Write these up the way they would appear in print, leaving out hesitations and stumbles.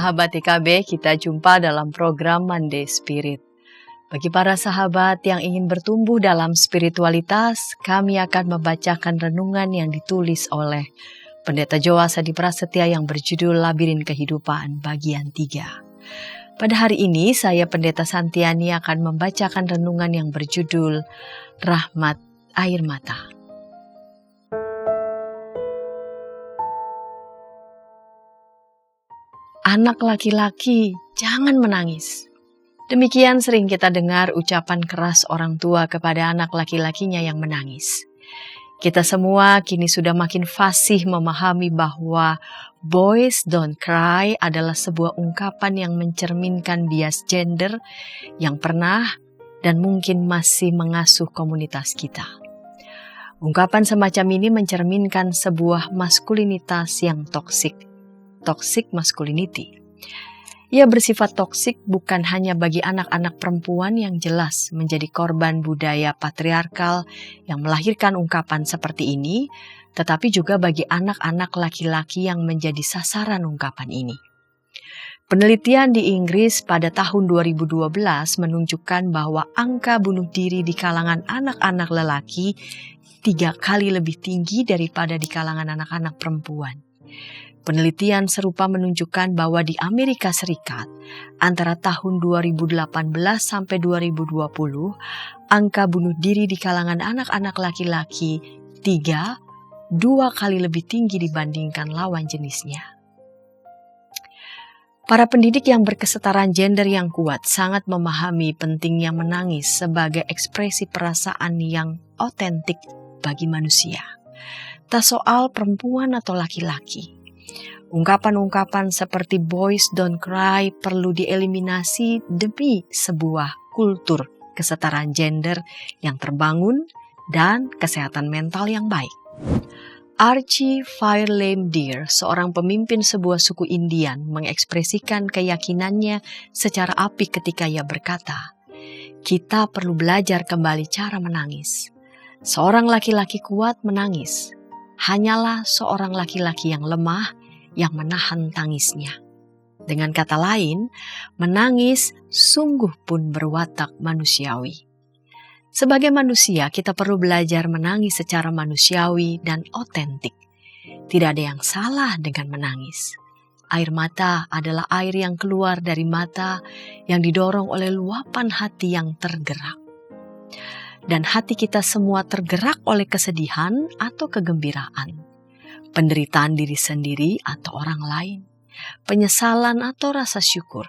sahabat TKB, kita jumpa dalam program Monday Spirit. Bagi para sahabat yang ingin bertumbuh dalam spiritualitas, kami akan membacakan renungan yang ditulis oleh Pendeta Joas Hadi Prasetya yang berjudul Labirin Kehidupan bagian 3. Pada hari ini, saya Pendeta Santiani akan membacakan renungan yang berjudul Rahmat Air Mata. Anak laki-laki, jangan menangis. Demikian sering kita dengar ucapan keras orang tua kepada anak laki-lakinya yang menangis. Kita semua kini sudah makin fasih memahami bahwa boys don't cry adalah sebuah ungkapan yang mencerminkan bias gender yang pernah dan mungkin masih mengasuh komunitas kita. Ungkapan semacam ini mencerminkan sebuah maskulinitas yang toksik masculinity. Ia bersifat toksik bukan hanya bagi anak-anak perempuan yang jelas menjadi korban budaya patriarkal yang melahirkan ungkapan seperti ini, tetapi juga bagi anak-anak laki-laki yang menjadi sasaran ungkapan ini. Penelitian di Inggris pada tahun 2012 menunjukkan bahwa angka bunuh diri di kalangan anak-anak lelaki 3 kali lebih tinggi daripada di kalangan anak-anak perempuan. Penelitian serupa menunjukkan bahwa di Amerika Serikat, antara tahun 2018 sampai 2020, angka bunuh diri di kalangan anak-anak laki-laki 2 kali lebih tinggi dibandingkan lawan jenisnya. Para pendidik yang berkesetaraan gender yang kuat sangat memahami pentingnya menangis sebagai ekspresi perasaan yang otentik bagi manusia. Tak soal perempuan atau laki-laki. Ungkapan-ungkapan seperti boys don't cry perlu dieliminasi demi sebuah kultur kesetaraan gender yang terbangun dan kesehatan mental yang baik. Archie Fairlane Deer, seorang pemimpin sebuah suku Indian, mengekspresikan keyakinannya secara apik ketika ia berkata, "Kita perlu belajar kembali cara menangis. Seorang laki-laki kuat menangis. Hanyalah seorang laki-laki yang lemah yang menahan tangisnya." Dengan kata lain, menangis sungguh pun berwatak manusiawi. Sebagai manusia, kita perlu belajar menangis secara manusiawi dan otentik. Tidak ada yang salah dengan menangis. Air mata adalah air yang keluar dari mata yang didorong oleh luapan hati yang tergerak. Dan hati kita semua tergerak oleh kesedihan atau kegembiraan, penderitaan diri sendiri atau orang lain, penyesalan atau rasa syukur.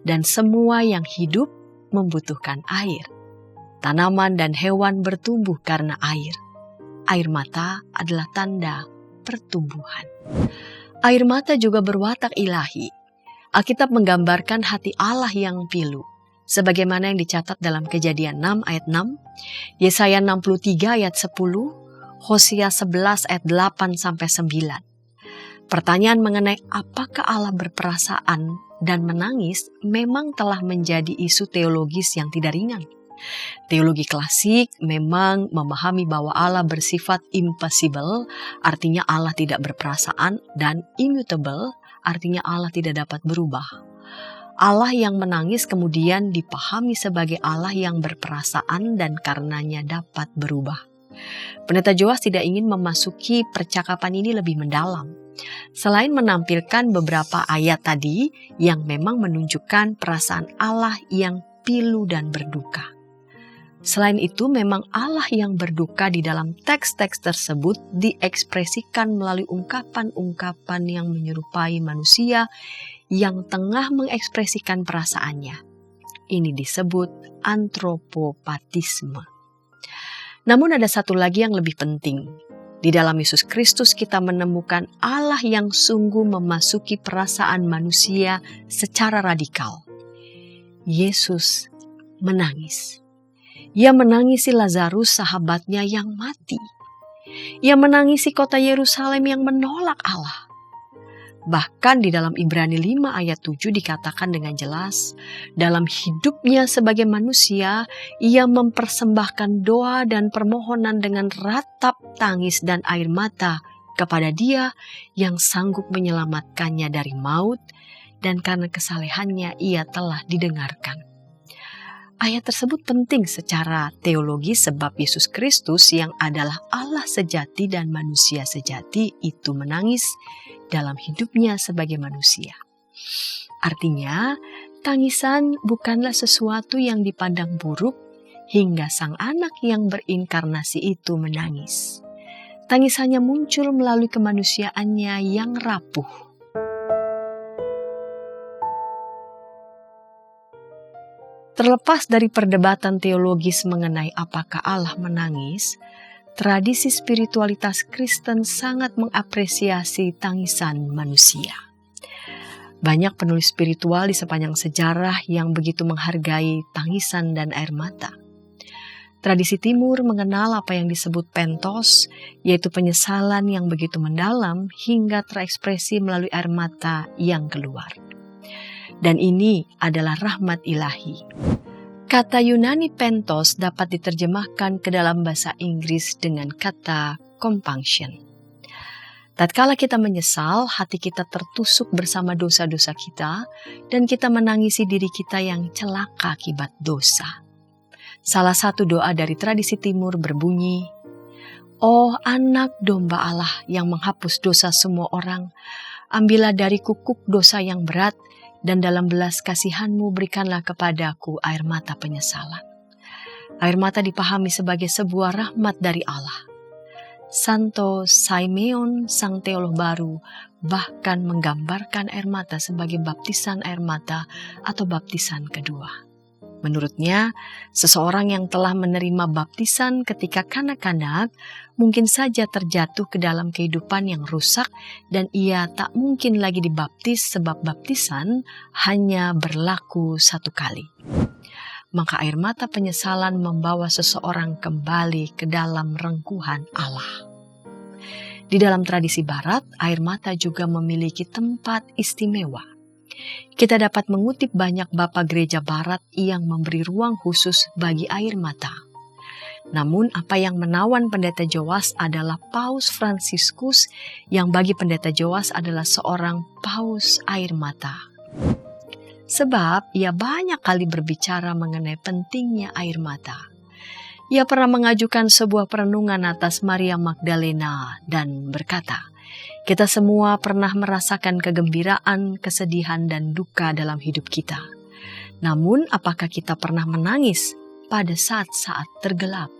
Dan semua yang hidup membutuhkan air. Tanaman dan hewan bertumbuh karena air. Air mata adalah tanda pertumbuhan. Air mata juga berwatak ilahi. Alkitab menggambarkan hati Allah yang pilu, sebagaimana yang dicatat dalam Kejadian 6 ayat 6, Yesaya 63 ayat 10, Hosea 11 ayat 8 sampai 9. Pertanyaan mengenai apakah Allah berperasaan dan menangis memang telah menjadi isu teologis yang tidak ringan. Teologi klasik memang memahami bahwa Allah bersifat impassible, artinya Allah tidak berperasaan, dan immutable, artinya Allah tidak dapat berubah. Allah yang menangis kemudian dipahami sebagai Allah yang berperasaan dan karenanya dapat berubah. Pendeta Joas tidak ingin memasuki percakapan ini lebih mendalam. Selain menampilkan beberapa ayat tadi yang memang menunjukkan perasaan Allah yang pilu dan berduka. Selain itu, memang Allah yang berduka di dalam teks-teks tersebut diekspresikan melalui ungkapan-ungkapan yang menyerupai manusia yang tengah mengekspresikan perasaannya. Ini disebut antropopatisme. Namun ada satu lagi yang lebih penting. Di dalam Yesus Kristus kita menemukan Allah yang sungguh memasuki perasaan manusia secara radikal. Yesus menangis. Ia menangisi Lazarus, sahabatnya yang mati. Ia menangisi kota Yerusalem yang menolak Allah. Bahkan di dalam Ibrani 5 ayat 7 dikatakan dengan jelas, dalam hidupnya sebagai manusia, ia mempersembahkan doa dan permohonan dengan ratap tangis dan air mata kepada Dia yang sanggup menyelamatkannya dari maut, dan karena kesalehannya ia telah didengarkan. Ayat tersebut penting secara teologi sebab Yesus Kristus yang adalah Allah sejati dan manusia sejati itu menangis dalam hidupnya sebagai manusia. Artinya, tangisan bukanlah sesuatu yang dipandang buruk hingga Sang Anak yang berinkarnasi itu menangis. Tangisannya muncul melalui kemanusiaannya yang rapuh. Terlepas dari perdebatan teologis mengenai apakah Allah menangis, tradisi spiritualitas Kristen sangat mengapresiasi tangisan manusia. Banyak penulis spiritual di sepanjang sejarah yang begitu menghargai tangisan dan air mata. Tradisi Timur mengenal apa yang disebut pentos, yaitu penyesalan yang begitu mendalam hingga terekspresi melalui air mata yang keluar. Dan ini adalah rahmat ilahi. Kata Yunani pentos dapat diterjemahkan ke dalam bahasa Inggris dengan kata compunction. Tatkala kita menyesal, hati kita tertusuk bersama dosa-dosa kita dan kita menangisi diri kita yang celaka akibat dosa. Salah satu doa dari tradisi Timur berbunyi, "Oh anak domba Allah yang menghapus dosa semua orang, ambillah dari kukuk dosa yang berat, dan dalam belas kasihan-Mu berikanlah kepadaku air mata penyesalan." Air mata dipahami sebagai sebuah rahmat dari Allah. Santo Simeon, sang teolog baru, bahkan menggambarkan air mata sebagai baptisan air mata atau baptisan kedua. Menurutnya, seseorang yang telah menerima baptisan ketika kanak-kanak mungkin saja terjatuh ke dalam kehidupan yang rusak dan ia tak mungkin lagi dibaptis sebab baptisan hanya berlaku satu kali. Maka air mata penyesalan membawa seseorang kembali ke dalam rengkuhan Allah. Di dalam tradisi Barat, air mata juga memiliki tempat istimewa. Kita dapat mengutip banyak Bapak Gereja Barat yang memberi ruang khusus bagi air mata. Namun apa yang menawan Pendeta Joas adalah Paus Fransiskus yang bagi Pendeta Joas adalah seorang paus air mata. Sebab ia banyak kali berbicara mengenai pentingnya air mata. Ia pernah mengajukan sebuah perenungan atas Maria Magdalena dan berkata, "Kita semua pernah merasakan kegembiraan, kesedihan, dan duka dalam hidup kita. Namun, apakah kita pernah menangis pada saat-saat tergelap?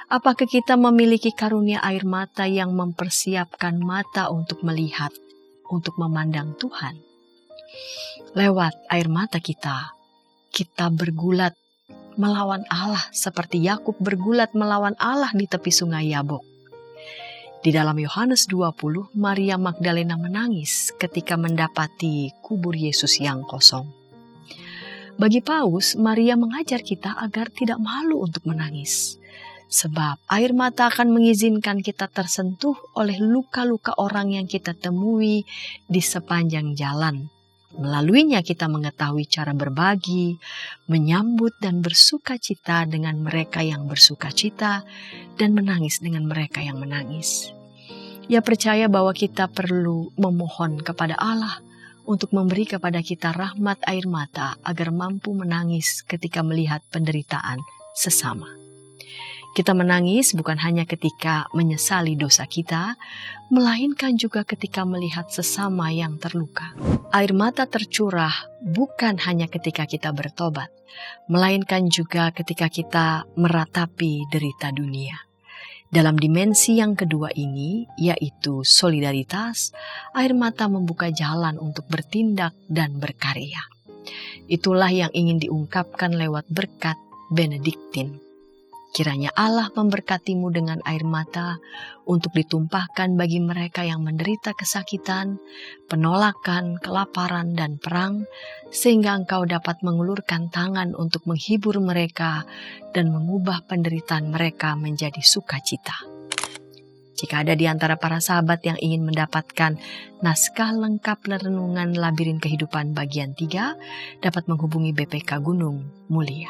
Apakah kita memiliki karunia air mata yang mempersiapkan mata untuk melihat, untuk memandang Tuhan? Lewat air mata kita bergulat melawan Allah seperti Yakub bergulat melawan Allah di tepi sungai Yabok. Di dalam Yohanes 20, Maria Magdalena menangis ketika mendapati kubur Yesus yang kosong. Bagi Paus, Maria mengajar kita agar tidak malu untuk menangis. Sebab air mata akan mengizinkan kita tersentuh oleh luka-luka orang yang kita temui di sepanjang jalan. Melaluinya kita mengetahui cara berbagi, menyambut dan bersuka cita dengan mereka yang bersuka cita dan menangis dengan mereka yang menangis. Ia percaya bahwa kita perlu memohon kepada Allah untuk memberi kepada kita rahmat air mata agar mampu menangis ketika melihat penderitaan sesama. Kita menangis bukan hanya ketika menyesali dosa kita, melainkan juga ketika melihat sesama yang terluka. Air mata tercurah bukan hanya ketika kita bertobat, melainkan juga ketika kita meratapi derita dunia. Dalam dimensi yang kedua ini, yaitu solidaritas, air mata membuka jalan untuk bertindak dan berkarya. Itulah yang ingin diungkapkan lewat berkat Benediktin. Kiranya Allah memberkatimu dengan air mata untuk ditumpahkan bagi mereka yang menderita kesakitan, penolakan, kelaparan, dan perang, sehingga engkau dapat mengulurkan tangan untuk menghibur mereka dan mengubah penderitaan mereka menjadi sukacita. Jika ada di antara para sahabat yang ingin mendapatkan naskah lengkap renungan Labirin Kehidupan bagian 3, dapat menghubungi BPK Gunung Mulia.